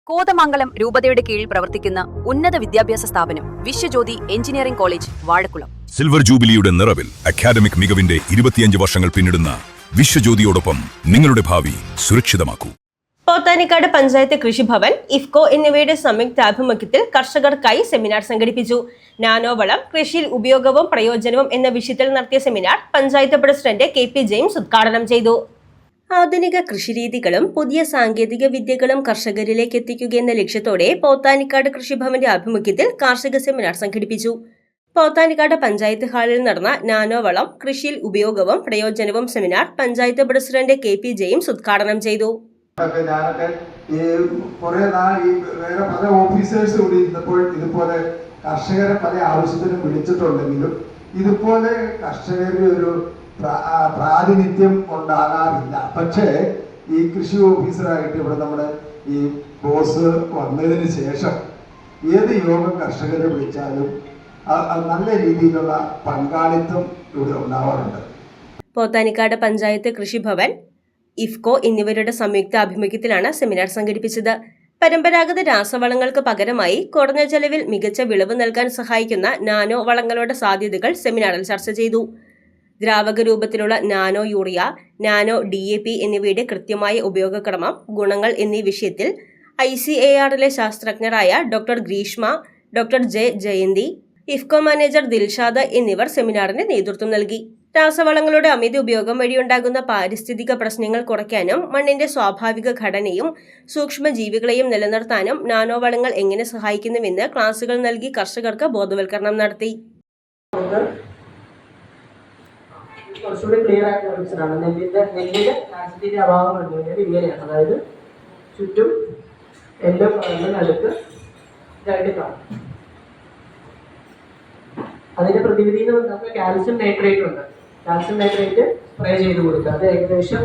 കോതമംഗലം രൂപതയുടെ കീഴിൽ പ്രവർത്തിക്കുന്ന ഉന്നത വിദ്യാഭ്യാസ സ്ഥാപനം Viswajyothi engineering college Vazhakulam. Silver ജൂബിലിയുടെ നിറവിൽ അക്കാദമിക് മികവിന്റെ 25 വർഷങ്ങൾ പിന്നിടുന്ന വിശ്വജ്യോതിയോടൊപ്പം നിങ്ങളുടെ ഭാവി സുരക്ഷിതമാക്കൂ. പോത്താനിക്കാട് പഞ്ചായത്ത് കൃഷിഭവൻ, ഇഫ്കോ എന്നിവയുടെ സംയുക്താഭിമുഖ്യത്തിൽ കർഷകർക്കായി സെമിനാർ സംഘടിപ്പിച്ചു. നാനോ വളം കൃഷിയിൽ ഉപയോഗവും പ്രയോജനവും എന്ന വിഷയത്തിൽ നടത്തിയ seminar panchayat president KP James ഉദ്ഘാടനം ചെയ്തു. ആധുനിക കൃഷിരീതികളും പുതിയ സാങ്കേതിക വിദ്യകളും കർഷകരിലേക്ക് എത്തിക്കുക എന്ന ലക്ഷ്യത്തോടെ പോത്താനിക്കാട് കൃഷിഭവന്റെ ആഭിമുഖ്യത്തിൽ കാർഷിക സെമിനാർ സംഘടിപ്പിച്ചു. പോത്താനിക്കാട് പഞ്ചായത്ത് ഹാളിൽ നടന്ന നാനോ വളം കൃഷിയിൽ ഉപയോഗവും പ്രയോജനവും seminar panchayat president KP James ഉദ്ഘാടനം ചെയ്തു. വേറെ പല ഓഫീസേഴ്സ് കൂടി ഇരുന്നപ്പോൾ ഇതുപോലെ കർഷകരെ പല ആവശ്യത്തിനും വിളിച്ചിട്ടുണ്ടെങ്കിലും ഇതുപോലെ കർഷകരുടെ ഒരു പ്രാതിനിധ്യം ഉണ്ടാകാറില്ല. പക്ഷേ ഈ കൃഷി ഓഫീസറായിട്ട് ഇവിടെ നമ്മുടെ ഈ ബോസ് വന്നതിന് ശേഷം ഏത് യോഗം കർഷകരെ വിളിച്ചാലും നല്ല രീതിയിലുള്ള പങ്കാളിത്തം ഇവിടെ ഉണ്ടാവാറുണ്ട്. പോത്താനിക്കാട് പഞ്ചായത്ത് കൃഷിഭവൻ, ഇഫ്കോ എന്നിവരുടെ സംയുക്ത ആഭിമുഖ്യത്തിലാണ് സെമിനാർ സംഘടിപ്പിച്ചത്. പരമ്പരാഗത രാസവളങ്ങൾക്ക് പകരമായി കുറഞ്ഞ ചെലവിൽ മികച്ച വിളവ് നൽകാൻ സഹായിക്കുന്ന നാനോ വളങ്ങളുടെ സാധ്യതകൾ സെമിനാറിൽ ചർച്ച ചെയ്തു. ദ്രാവക രൂപത്തിലുള്ള നാനോ യൂറിയ, നാനോ DAP എന്നിവയുടെ കൃത്യമായ ഉപയോഗക്രമം, ഗുണങ്ങൾ എന്നീ വിഷയത്തിൽ ICARലെ ശാസ്ത്രജ്ഞരായ doctor Greeshma, doctor Jayanthi, IFFCO manager Dilshad എന്നിവർ സെമിനാറിന് നേതൃത്വം നൽകി. രാസവളങ്ങളുടെ അമിത ഉപയോഗം വഴിയുണ്ടാകുന്ന പാരിസ്ഥിതിക പ്രശ്നങ്ങൾ കുറയ്ക്കാനും മണ്ണിന്റെ സ്വാഭാവിക ഘടനയും സൂക്ഷ്മജീവികളെയും നിലനിർത്താനും നാനോ വളങ്ങൾ എങ്ങനെ സഹായിക്കുന്നുവെന്ന് ക്ലാസുകൾ നൽകി കർഷകർക്ക് ബോധവൽക്കരണം നടത്തി. കുറച്ചുകൂടി ക്ലിയർ ആയിട്ട് കാണിച്ചതാണ്. നെല്ലിന്റെ ആസിഡിന്റെ അഭാവം കണ്ടു കഴിഞ്ഞാൽ ഇങ്ങനെയാണ്. അതായത് ചുറ്റും എല്ലാം നടുക്ക് ഇതായിട്ട് കാണും. അതിന്റെ പ്രതിവിധി എന്ന് പറഞ്ഞാൽ കാൽസ്യം നൈട്രേറ്റ് ഉണ്ട്. കാൽസ്യം നൈട്രേറ്റ് സ്പ്രേ ചെയ്ത് കൊടുക്കുക. അത് ഏകദേശം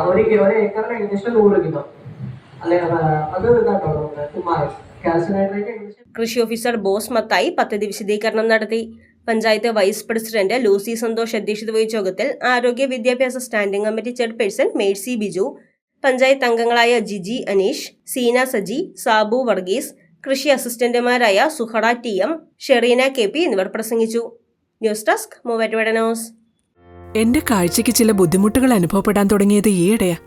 ഒരു ഏക്കറിന് ഏകദേശം 100 കിലോ. അല്ലെ അത് ഇതാട്ടോ കുമാരം കാൽസ്യം നൈട്രേറ്റ് ഏകദേശം. കൃഷി ഓഫീസർ ബോസ് മത്തായി പദ്ധതി വിശദീകരണം നടത്തി. പഞ്ചായത്ത് വൈസ് പ്രസിഡന്റ് ലൂസി സന്തോഷ് അധ്യക്ഷത വഹിച്ച യോഗത്തിൽ ആരോഗ്യ വിദ്യാഭ്യാസ standing committee chairperson Mercy Biju, panchayat അംഗങ്ങളായ ജിജി അനീഷ്, സീന സജി, സാബു വർഗീസ്, കൃഷി അസിസ്റ്റന്റുമാരായ സുഹറ TM, ഷെറീന KP എന്നിവർ പ്രസംഗിച്ചു. News desk Muvattupuzha news. എന്റെ കാഴ്ചയ്ക്ക് ചില ബുദ്ധിമുട്ടുകൾ അനുഭവപ്പെടാൻ തുടങ്ങിയത് ഈയിടെയാ.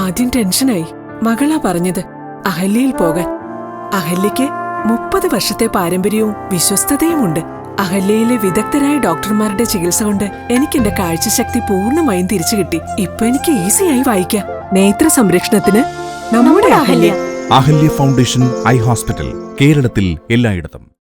ആദ്യം ടെൻഷനായി. മകളാ പറഞ്ഞത് അഹല്യയിൽ പോകാൻ. അഹല്യയ്ക്ക് 30 വർഷത്തെ പാരമ്പര്യവും വിശ്വസ്തതയുമുണ്ട്. അഹല്യയിലെ വിദഗ്ധരായ ഡോക്ടർമാരുടെ ചികിത്സ കൊണ്ട് എനിക്ക് എന്റെ കാഴ്ചശക്തി പൂർണ്ണമായും തിരിച്ചു കിട്ടി. ഇപ്പൊ എനിക്ക് ഈസിയായി വായിക്കാം. നേത്ര സംരക്ഷണത്തിന് നമ്മുടെ Ahalya. Ahalya foundation eye hospital, കേരളത്തിൽ എല്ലായിടത്തും.